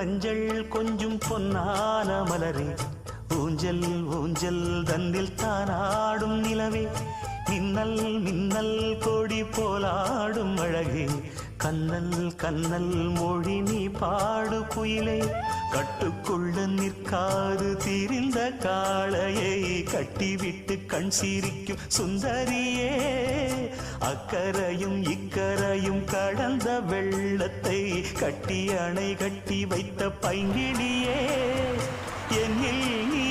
மஞ்சள் கொஞ்சம் பொன்னான மலரே, ஊஞ்சல் ஊஞ்சல் தன்னில் தானாடும் நிலவே, மின்னல் மின்னல் கொடி போலாடும் அழகே, கண்ணல் கண்ணல் மொழி நீ பாடு குயிலே, கட்டுக்குள்ள நிற்காது தீரிந்த காளையை கட்டிவிட்டு கண் சிரிக்கும் சுந்தரியே, அக்கரையும் இக்கரையும் கடந்த வெள்ளத்தை கட்டி அணை கட்டி வைத்த பைங்கிளியே, என்னில் நீ